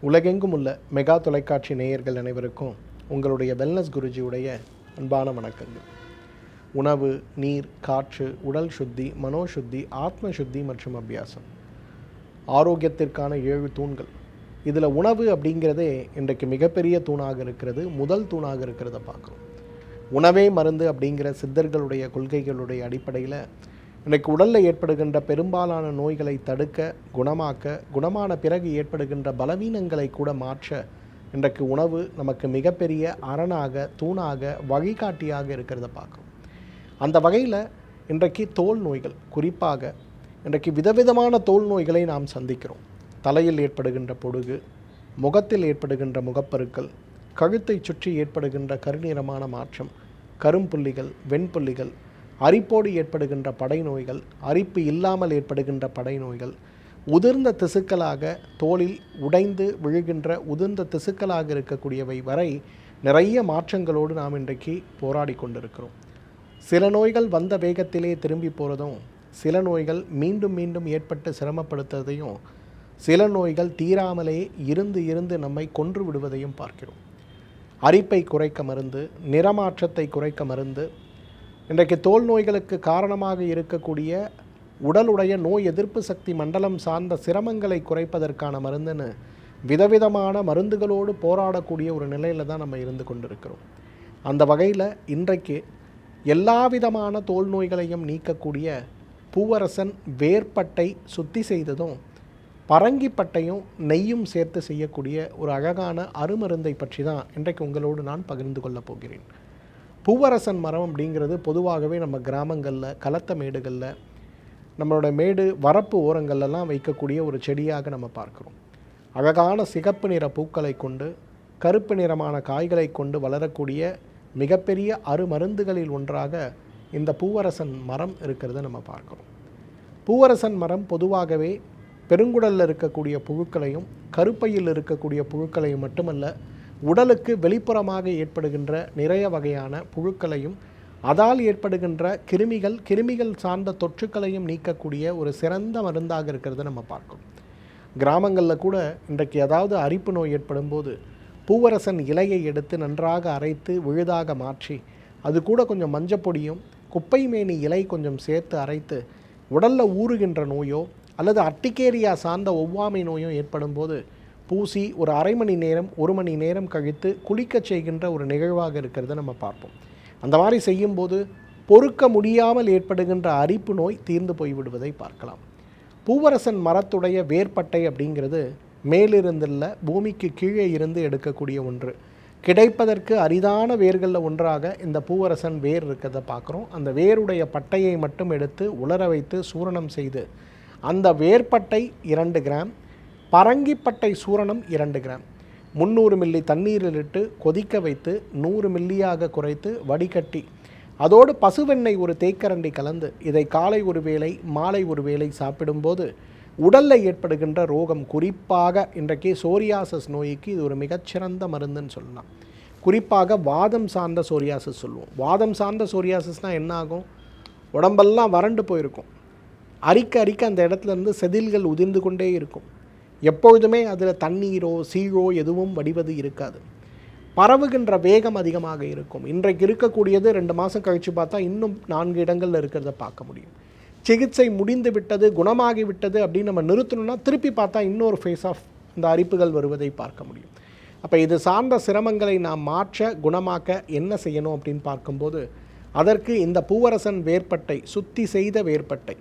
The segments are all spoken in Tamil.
உலகெங்கும் உள்ள மெகா தொலைக்காட்சி நேயர்கள் அனைவருக்கும் உங்களுடைய வெல்னஸ் குருஜியுடைய அன்பான வணக்கங்கள். உணவு, நீர், காற்று, உடல் சுத்தி, மனோசுத்தி, ஆத்ம சுத்தி மற்றும் அபியாசம், ஆரோக்கியத்திற்கான 7 தூண்கள். இதில் உணவு அப்படிங்கிறதே இன்றைக்கு மிகப்பெரிய தூணாக இருக்கிறது, முதல் தூணாக இருக்கிறத பார்க்குறோம். உணவே மருந்து அப்படிங்கிற சித்தர்களுடைய கொள்கைகளுடைய அடிப்படையில் இன்றைக்கு உடலில் ஏற்படுகின்ற பெரும்பாலான நோய்களை தடுக்க, குணமான பிறகு ஏற்படுகின்ற பலவீனங்களை கூட மாற்ற இன்றைக்கு உணவு நமக்கு மிகப்பெரிய அரணாக, தூணாக, வழிகாட்டியாக இருக்கிறத பார்க்குறோம். அந்த வகையில் இன்றைக்கு தோல் நோய்கள், குறிப்பாக இன்றைக்கு விதவிதமான தோல் நோய்களை நாம் சந்திக்கிறோம். தலையில் ஏற்படுகின்ற பொடுகு, முகத்தில் ஏற்படுகின்ற முகப்பருக்கள், கழுத்தை சுற்றி ஏற்படுகின்ற கருநிறமான மாற்றம், கரும்புள்ளிகள், வெண்புள்ளிகள், அரிப்போடு ஏற்படுகின்ற படை நோய்கள், அரிப்பு இல்லாமல் ஏற்படுகின்ற படை நோய்கள், உதிர்ந்த திசுக்களாக தோலில் உடைந்து விழுகின்ற உதிர்ந்த திசுக்களாக இருக்கக்கூடியவை வரை நிறைய மாற்றங்களோடு நாம் இன்றைக்கு போராடி கொண்டிருக்கிறோம். சில நோய்கள் வந்த வேகத்திலே திரும்பி போகிறதும், சில நோய்கள் மீண்டும் மீண்டும் ஏற்பட்டு சிரமப்படுத்துவதையும், சில நோய்கள் தீராமலே இருந்து நம்மை கொன்று விடுவதையும் பார்க்கிறோம். அரிப்பை குறைக்க மருந்து, நிறமாற்றத்தை குறைக்க மருந்து, இன்றைக்கு தோல் நோய்களுக்கு காரணமாக இருக்கக்கூடிய உடலுடைய நோய் எதிர்ப்பு சக்தி மண்டலம் சார்ந்த சிரமங்களை குறைப்பதற்கான மருந்துன்னு விதவிதமான மருந்துகளோடு போராடக்கூடிய ஒரு நிலையில் தான் நம்ம இருந்து கொண்டிருக்கிறோம். அந்த வகையில் இன்றைக்கு எல்லா விதமான தோல் நோய்களையும் நீக்கக்கூடிய பூவரசன் வேர்பட்டை சுத்தி செய்ததும், பரங்கிப்பட்டையும் நெய்யும் சேர்த்து செய்யக்கூடிய ஒரு அழகான அருமருந்தை பற்றி தான் இன்றைக்கு உங்களோடு நான் பகிர்ந்து கொள்ளப் போகிறேன். பூவரசன் மரம் அப்படிங்கிறது பொதுவாகவே நம்ம கிராமங்களில், கலத்த மேடுகளில், நம்மளோட மேடு வரப்பு ஓரங்கள்லாம் வைக்கக்கூடிய ஒரு செடியாக நம்ம பார்க்குறோம். அழகான சிகப்பு நிற பூக்களை கொண்டு, கருப்பு நிறமான காய்களை கொண்டு வளரக்கூடிய மிகப்பெரிய அருமருந்துகளில் ஒன்றாக இந்த பூவரசன் மரம் இருக்கிறத நம்ம பார்க்குறோம். பூவரசன் மரம் பொதுவாகவே பெருங்குடலில் இருக்கக்கூடிய புழுக்களையும், கருப்பையில் இருக்கக்கூடிய புழுக்களையும் மட்டுமல்ல, உடலுக்கு வெளிப்புறமாக ஏற்படுகின்ற நிறைய வகையான புழுக்களையும், அதால் ஏற்படுகின்ற கிருமிகள் சார்ந்த தொற்றுக்களையும் நீக்கக்கூடிய ஒரு சிறந்த மருந்தாக இருக்கிறத நம்ம பார்க்கணும். கிராமங்களில் கூட இன்றைக்கு ஏதாவது அரிப்பு நோய் ஏற்படும் போது பூவரசன் இலையை எடுத்து நன்றாக அரைத்து விழுதாக மாற்றி, அது கூட கொஞ்சம் மஞ்சப்பொடியும் குப்பை மேனி இலை கொஞ்சம் சேர்த்து அரைத்து உடலில் ஊறுகின்ற நோயோ அல்லது அட்டிகேரியா சார்ந்த ஒவ்வாமை நோயோ ஏற்படும் போது பூசி ஒரு அரை மணி நேரம் 1 மணி நேரம் கழித்து குளிக்கச் செய்கின்ற ஒரு நிகழ்வாக இருக்கிறத நம்ம பார்ப்போம். அந்த மாதிரி செய்யும்போது பொறுக்க முடியாமல் ஏற்படுகின்ற அரிப்பு நோய் தீர்ந்து போய்விடுவதை பார்க்கலாம். பூவரசன் மரத்துடைய வேர்பட்டை அப்படிங்கிறது மேலிருந்தில்ல, பூமிக்கு கீழே இருந்து எடுக்கக்கூடிய ஒன்று. கிடைப்பதற்கு அரிதான வேர்களில் ஒன்றாக இந்த பூவரசன் வேர் இருக்கிறத பார்க்குறோம். அந்த வேருடைய பட்டையை மட்டும் எடுத்து உலர வைத்து சூரணம் செய்து, அந்த வேர்பட்டை 2 கிராம், பரங்கிப்பட்டை சூரணம் 2 கிராம், 300 மில்லி தண்ணீரில் இட்டு கொதிக்க வைத்து 100 மில்லியாக குறைத்து வடிகட்டி, அதோடு பசுவெண்ணெய் ஒரு தேக்கரண்டி கலந்து, இதை காலை ஒரு வேளை, மாலை ஒரு வேளை சாப்பிடும்போது உடலில் ஏற்படுகின்ற ரோகம், குறிப்பாக இன்றைக்கு சோரியாசிஸ் நோய்க்கு இது ஒரு மிகச்சிறந்த மருந்துன்னு சொல்லலாம். குறிப்பாக வாதம் சார்ந்த சோரியாசிஸ் சொல்லுவோம். வாதம் சார்ந்த சோரியாசிஸ்னால் என்ன ஆகும்? உடம்பெல்லாம் வறண்டு போயிருக்கும். அரிக்க அந்த இடத்துலேருந்து செதில்கள் உதிர்ந்து கொண்டே இருக்கும். எப்பொழுதுமே அதில் தண்ணீரோ சீழோ எதுவும் வடிவது இருக்காது. பரவுகின்ற வேகம் அதிகமாக இருக்கும். இன்றைக்கு இருக்கக்கூடியது 2 மாதம் கழித்து பார்த்தா இன்னும் 4 இடங்களில் இருக்கிறத பார்க்க முடியும். சிகிச்சை முடிந்து விட்டது, குணமாகி விட்டது அப்படின்னு நம்ம நிறுத்தணும்னா திருப்பி பார்த்தா இன்னொரு ஃபேஸ் ஆஃப் இந்த அரிப்புகள் வருவதை பார்க்க முடியும். அப்போ இது சார்ந்த சிரமங்களை நாம் மாற்ற, குணமாக்க என்ன செய்யணும் அப்படின்னு பார்க்கும்போது, அதற்கு இந்த பூவரசன் வேர்பட்டை, சுத்தி செய்த வேர்பட்டை,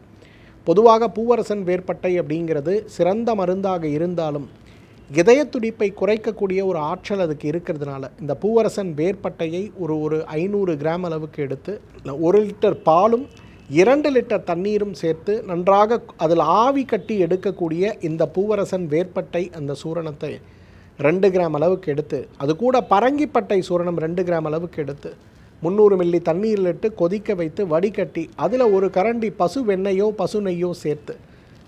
பொதுவாக பூவரசன் வேர்பட்டை அப்படிங்கிறது சிறந்த மருந்தாக இருந்தாலும் இதய துடிப்பை குறைக்கக்கூடிய ஒரு ஆற்றல் அதுக்கு இருக்கிறதுனால இந்த பூவரசன் வேர்பட்டையை ஒரு 500 கிராம் அளவுக்கு எடுத்து 1 லிட்டர் பாலும் 2 லிட்டர் தண்ணீரும் சேர்த்து நன்றாக அதில் ஆவி கட்டி எடுக்கக்கூடிய இந்த பூவரசன் வேர்பட்டை அந்த சூரணத்தை 2 கிராம் அளவுக்கு எடுத்து, அது கூட பரங்கிப்பட்டை சூரணம் 2 கிராம் அளவுக்கு எடுத்து 300 மில்லி தண்ணீரில் இட்டு கொதிக்க வைத்து வடிகட்டி, அதில் ஒரு கரண்டி பசு வெண்ணெயோ பசு நெய்யோ சேர்த்து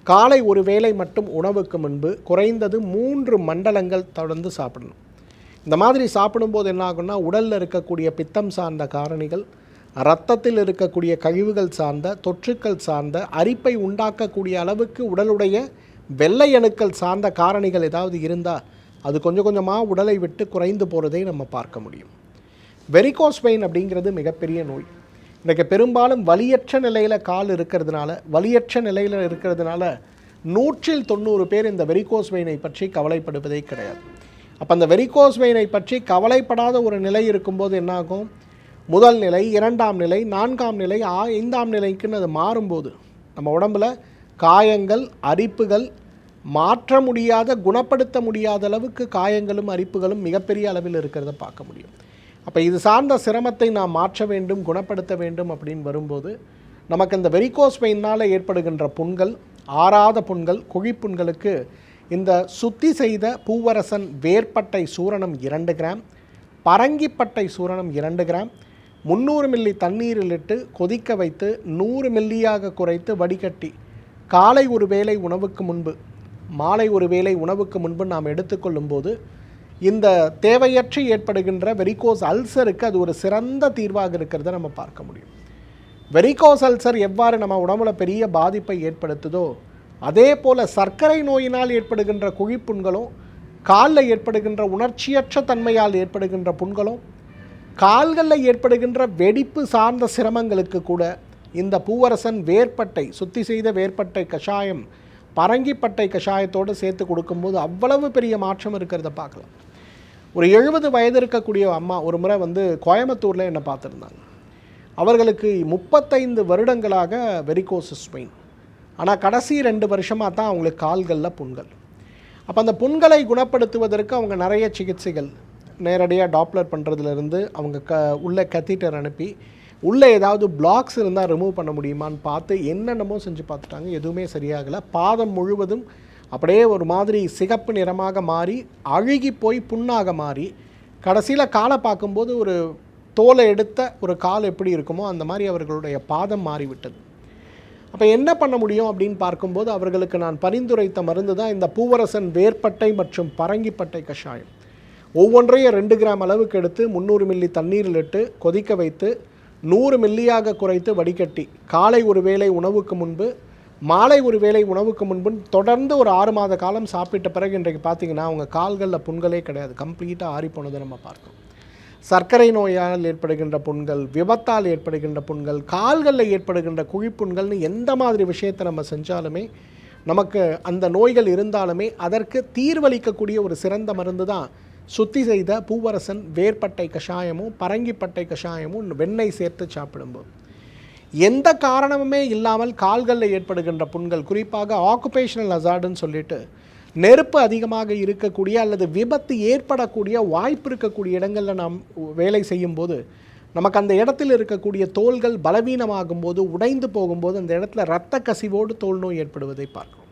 காலை ஒரு வேளை மட்டும் உணவுக்கு முன்பு குறைந்தது 3 மண்டலங்கள் தொடர்ந்து சாப்பிடணும். இந்த மாதிரி சாப்பிடும்போது என்ன ஆகும்னா, உடலில் இருக்கக்கூடிய பித்தம் சார்ந்த காரணிகள், இரத்தத்தில் இருக்கக்கூடிய கழிவுகள் சார்ந்த, தொற்றுக்கள் சார்ந்த, அரிப்பை உண்டாக்கக்கூடிய அளவுக்கு உடலுடைய வெள்ளை அணுக்கள் சார்ந்த காரணிகள் ஏதாவது இருந்தால் அது கொஞ்சம் கொஞ்சமாக உடலை விட்டு குறைந்து போகிறதை நம்ம பார்க்க முடியும். வெரிகோஸ் வெயின் அப்படிங்கிறது மிகப்பெரிய நோய். இன்றைக்கு பெரும்பாலும் வலியற்ற நிலையில் கால் இருக்கிறதுனால, வலியற்ற நிலையில் இருக்கிறதுனால 100 பேர் இந்த வெரிகோஸ் வெயினை பற்றி கவலைப்படுவதே கிடையாது. அப்போ அந்த வெரிகோஸ் வெயினை பற்றி கவலைப்படாத ஒரு நிலை இருக்கும்போது என்னாகும், முதல் நிலை, 2ஆம் நிலை, 4ஆம் நிலை, 5ஆம் நிலைக்குன்னு அது மாறும்போது நம்ம உடம்பில் காயங்கள், அரிப்புகள், மாற்ற முடியாத, குணப்படுத்த முடியாத அளவுக்கு காயங்களும் அரிப்புகளும் மிகப்பெரிய அளவில் இருக்கிறத பார்க்க முடியும். அப்போ இது சார்ந்த சிரமத்தை நாம் மாற்ற வேண்டும், குணப்படுத்த வேண்டும் அப்படின்னு வரும்போது நமக்கு இந்த வெரிகோஸ் வெயினால் ஏற்படுகின்ற புண்கள், ஆறாத புண்கள், குழிப்புண்களுக்கு இந்த சுத்தி செய்த பூவரசன் வேர்ப்பட்டை சூரணம் 2 கிராம், பரங்கிப்பட்டை சூரணம் 2 கிராம், 300 மில்லி தண்ணீரில் இட்டு கொதிக்க வைத்து 100 மில்லியாக குறைத்து வடிகட்டி காலை ஒரு வேளை உணவுக்கு முன்பு, மாலை ஒரு வேளை உணவுக்கு முன்பு நாம் எடுத்துக்கொள்ளும்போது இந்த தேவையற்று ஏற்படுகின்ற வெரிகோஸ் அல்சருக்கு அது ஒரு சிறந்த தீர்வாக இருக்கிறத நம்ம பார்க்க முடியும். வெரிகோஸ் அல்சர் எவ்வாறு நம்ம உடம்புல பெரிய பாதிப்பை ஏற்படுத்துதோ, அதே போல் சர்க்கரை நோயினால் ஏற்படுகின்ற குழிப்புண்களும், காலில் ஏற்படுகின்ற உணர்ச்சியற்ற தன்மையால் ஏற்படுகின்ற புண்களும், கால்களில் ஏற்படுகின்ற வெடிப்பு சார்ந்த சிரமங்களுக்கு கூட இந்த பூவரசன் வேர்ப்பட்டை, சுத்தி செய்த வேர்ப்பட்டை கஷாயம், பரங்கிப்பட்டை கஷாயத்தோடு சேர்த்து கொடுக்கும்போது அவ்வளவு பெரிய மாற்றம் இருக்கிறத பார்க்கலாம். ஒரு 70 வயது இருக்கக்கூடிய அம்மா ஒரு முறை கோயம்புத்தூரில் என்னை பார்த்துருந்தாங்க. அவர்களுக்கு 35 வருடங்களாக வெரிகோசஸ் வெயின். ஆனால் கடைசி 2 வருஷமாக தான் அவங்களுக்கு கால்களில் புண்கள். அப்போ அந்த புண்களை குணப்படுத்துவதற்கு அவங்க நிறைய சிகிச்சைகள், நேரடியாக டாப்லர் பண்ணுறதுலேருந்து அவங்க உள்ள கத்தீட்டர் அனுப்பி உள்ளே ஏதாவது பிளாக்ஸ் இருந்தால் ரிமூவ் பண்ண முடியுமான்னு பார்த்து என்னென்னமோ செஞ்சு பார்த்துட்டாங்க. எதுவுமே சரியாகலை. பாதம் முழுவதும் அப்படியே ஒரு மாதிரி சிகப்பு நிறமாக மாறி, அழுகி போய் புண்ணாக மாறி, கடைசியில் காலை பார்க்கும்போது ஒரு தோலை எடுத்த ஒரு கால் எப்படி இருக்குமோ அந்த மாதிரி அவர்களுடைய பாதம் மாறிவிட்டது. அப்போ என்ன பண்ண முடியும் அப்படின்னு பார்க்கும்போது அவர்களுக்கு நான் பரிந்துரைத்த மருந்து தான் இந்த பூவரசன் வேர்ப்பட்டை மற்றும் பரங்கிப்பட்டை கஷாயம். ஒவ்வொன்றையும் 2 கிராம் அளவுக்கு எடுத்து 300 மில்லி தண்ணீரில் இட்டு கொதிக்க வைத்து 100 மில்லியாக குறைத்து வடிகட்டி காலை ஒரு வேளை உணவுக்கு முன்பு, மாலை ஒரு வேளை உணவுக்கு முன்பு தொடர்ந்து ஒரு 6 மாத காலம் சாப்பிட்ட பிறகு இன்றைக்கு பார்த்திங்கன்னா அவங்க கால்களில் புண்களே கிடையாது, கம்ப்ளீட்டாக ஆறி போனதை நம்ம பார்க்கணும். சர்க்கரை நோயால் ஏற்படுகின்ற புண்கள், விபத்தால் ஏற்படுகின்ற புண்கள், கால்களில் ஏற்படுகின்ற குழிப்புண்கள்னு எந்த மாதிரி விஷயத்தை நம்ம செஞ்சாலுமே நமக்கு அந்த நோய்கள் இருந்தாலுமே அதற்கு தீர்வளிக்கக்கூடிய ஒரு சிறந்த மருந்து தான் சுத்தி செய்த பூவரசன் வேர்ப்பட்டை கஷாயமும் பரங்கிப்பட்டை கஷாயமும் வெண்ணெய் சேர்த்து சாப்பிடும்போது. எந்த காரணமுமே இல்லாமல் கால்களில் ஏற்படுகின்ற புண்கள், குறிப்பாக ஆக்குபேஷனல் ஹசார்டுன்னு சொல்லிட்டு நெருப்பு அதிகமாக இருக்கக்கூடிய அல்லது விபத்து ஏற்படக்கூடிய வாய்ப்பு இருக்கக்கூடிய இடங்களில் நாம் வேலை செய்யும்போது நமக்கு அந்த இடத்தில் இருக்கக்கூடிய தோள்கள் பலவீனமாகும் போது, உடைந்து போகும்போது அந்த இடத்துல இரத்த கசிவோடு தோல் நோய் ஏற்படுவதை பார்க்கிறோம்.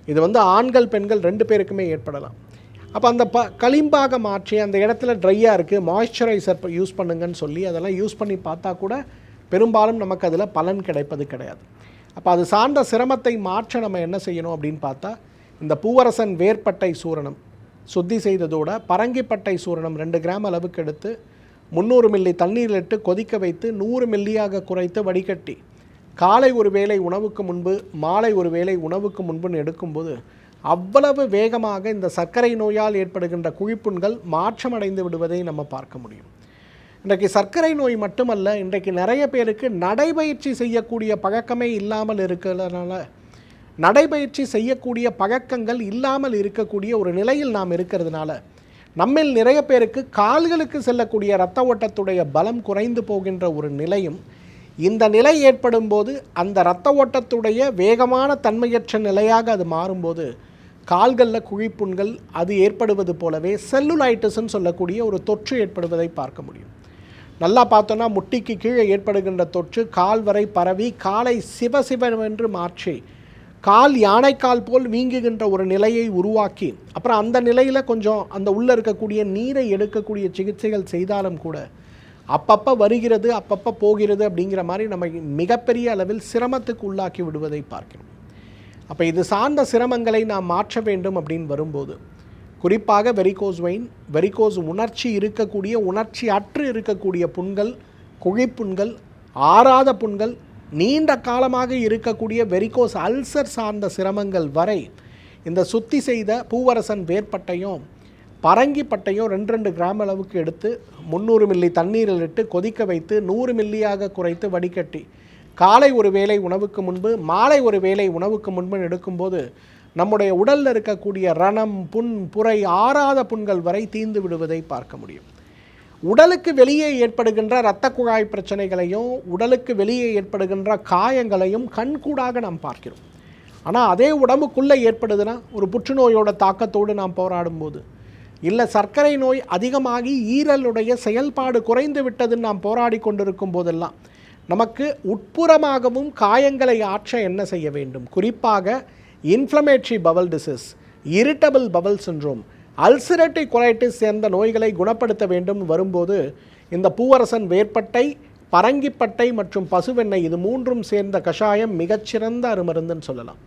இது ஆண்கள் பெண்கள் 2 பேருக்குமே ஏற்படலாம். அப்போ அந்த களிம்பாக மாற்றி அந்த இடத்துல ட்ரையாக இருக்குது, மாய்ஸ்சரைசர் யூஸ் பண்ணுங்கன்னு சொல்லி அதெல்லாம் யூஸ் பண்ணி பார்த்தா கூட பெரும்பாலும் நமக்கு அதில் பலன் கிடைப்பது கிடையாது. அப்போ அது சார்ந்த சிரமத்தை மாற்ற நம்ம என்ன செய்யணும் அப்படின்னு பார்த்தா, இந்த பூவரசன் வேர்ப்பட்டை சூரணம் சுத்தி செய்ததோட பரங்கிப்பட்டை சூரணம் 2 கிராம் அளவுக்கு எடுத்து 300 மில்லி தண்ணீரில் இட்டு கொதிக்க வைத்து 100 மில்லியாக குறைத்து வடிகட்டி காலை ஒரு வேளை உணவுக்கு முன்பு, மாலை ஒரு வேளை உணவுக்கு முன்புன்னு எடுக்கும்போது அவ்வளவு வேகமாக இந்த சர்க்கரை நோயால் ஏற்படுகின்ற குழிப்புண்கள் மாற்றமடைந்து விடுவதை நம்ம பார்க்க முடியும். இன்றைக்கு சர்க்கரை நோய் மட்டுமல்ல, இன்றைக்கு நிறைய பேருக்கு நடைபயிற்சி செய்யக்கூடிய பழக்கமே இல்லாமல் இருக்கிறதுனால, நடைபயிற்சி செய்யக்கூடிய பழக்கங்கள் இல்லாமல் இருக்கக்கூடிய ஒரு நிலையில் நாம் இருக்கிறதுனால நம்மில் நிறைய பேருக்கு கால்களுக்கு செல்லக்கூடிய இரத்த ஓட்டத்துடைய பலம் குறைந்து போகின்ற ஒரு நிலையும், இந்த நிலை ஏற்படும் போது அந்த இரத்த ஓட்டத்துடைய வேகமான தன்மையற்ற நிலையாக அது மாறும்போது கால்களில் குழிப்புண்கள் அது ஏற்படுவது போலவே செல்லுலைட்டிஸ்ன்னு சொல்லக்கூடிய ஒரு தொற்று ஏற்படுவதை பார்க்க முடியும். நல்லா பார்த்தோன்னா முட்டிக்கு கீழே ஏற்படுகின்ற தொற்று கால் வரை பரவி காலை சிவசிவென்று மாற்றி கால் யானைக்கால் போல் வீங்குகின்ற ஒரு நிலையை உருவாக்கி, அப்புறம் அந்த நிலையில் கொஞ்சம் அந்த உள்ளே இருக்கக்கூடிய நீரை எடுக்கக்கூடிய சிகிச்சைகள் செய்தாலும் கூட அப்பப்போ வருகிறது அப்பப்போ போகிறது அப்படிங்கிற மாதிரி நம்ம மிகப்பெரிய அளவில் சிரமத்துக்கு உள்ளாக்கி விடுவதை பார்க்கிறோம். அப்போ இது சார்ந்த சிரமங்களை நாம் மாற்ற வேண்டும் அப்படின்னு வரும்போது குறிப்பாக வெரிகோஸ் வெயின், வெரிகோஸ் உணர்ச்சி இருக்கக்கூடிய, உணர்ச்சி அற்று இருக்கக்கூடிய புண்கள், குழிப்புண்கள், ஆறாத புண்கள், நீண்ட காலமாக இருக்கக்கூடிய வெரிகோஸ் அல்சர் சார்ந்த சிரமங்கள் வரை இந்த சுத்தி செய்த பூவரசன் வேர்ப்பட்டையும் பரங்கிப்பட்டையும் 2 கிராம் அளவுக்கு எடுத்து 300 மில்லி தண்ணீரில் இட்டு கொதிக்க வைத்து 100 மில்லியாக குறைத்து வடிகட்டி காலை ஒரு வேளை உணவுக்கு முன்பு மாலை ஒரு வேளை உணவுக்கு முன்பு எடுக்கும்போது நம்முடைய உடலில் இருக்கக்கூடிய ரணம், புண், புரை, ஆறாத புண்கள் வரை தீர்ந்து விடுவதை பார்க்க முடியும். உடலுக்கு வெளியே ஏற்படுகின்ற இரத்த குழாய் பிரச்சனைகளையும் உடலுக்கு வெளியே ஏற்படுகின்ற காயங்களையும் கண்கூடாக நாம் பார்க்கிறோம். ஆனால் அதே உடம்புக்குள்ளே ஏற்படுதுன்னா ஒரு புற்றுநோயோட தாக்கத்தோடு நாம் போராடும்போது, இல்லை சர்க்கரை நோய் அதிகமாகி ஈரலுடைய செயல்பாடு குறைந்து விட்டதுன்னு நாம் போராடி கொண்டிருக்கும் போதெல்லாம் நமக்கு உட்புறமாகவும் காயங்களை ஆற்ற என்ன செய்ய வேண்டும்? குறிப்பாக inflammatory Powell disease, irritable Powell syndrome, ulcerative colitis சேர்ந்த நோய்களை குணப்படுத்த வேண்டும் வரும்போது இந்த பூவரசன் வேர்ப்பட்டை, பரங்கிப்பட்டை மற்றும் பசுவெண்ணெய் இது 3ம் சேர்ந்த கஷாயம் மிகச்சிறந்த அருமருந்துன்னு சொல்லலாம்.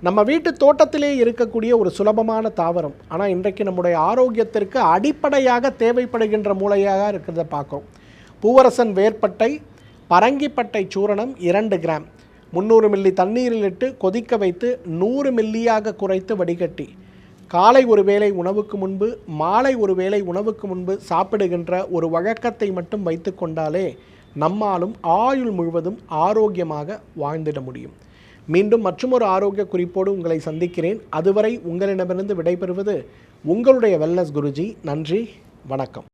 நம்ம வீட்டு தோட்டத்திலே இருக்கக்கூடிய ஒரு சுலபமான தாவரம், ஆனால் இன்றைக்கு நம்முடைய ஆரோக்கியத்திற்கு அடிப்படையாக தேவைப்படுகின்ற மூலையாக இருக்கிறத பார்க்குறோம். பூவரசன் வேர்ப்பட்டை, பரங்கிப்பட்டை சூரணம் 2 கிராம் 300 மில்லி தண்ணீரில் இட்டு கொதிக்க வைத்து 100 மில்லியாக குறைத்து வடிகட்டி காலை ஒரு வேளை உணவுக்கு முன்பு மாலை ஒரு வேளை உணவுக்கு முன்பு சாப்பிடுகின்ற ஒரு வழக்கத்தை மட்டும் வைத்து கொண்டாலே நம்மாலும் ஆயுள் முழுவதும் ஆரோக்கியமாக வாழ்ந்திட முடியும். மீண்டும் மற்றொரு ஆரோக்கிய குறிப்போடு உங்களை சந்திக்கிறேன். அதுவரை உங்களிடமிருந்து விடைபெறுவது உங்களுடைய வெல்னஸ் குருஜி. நன்றி, வணக்கம்.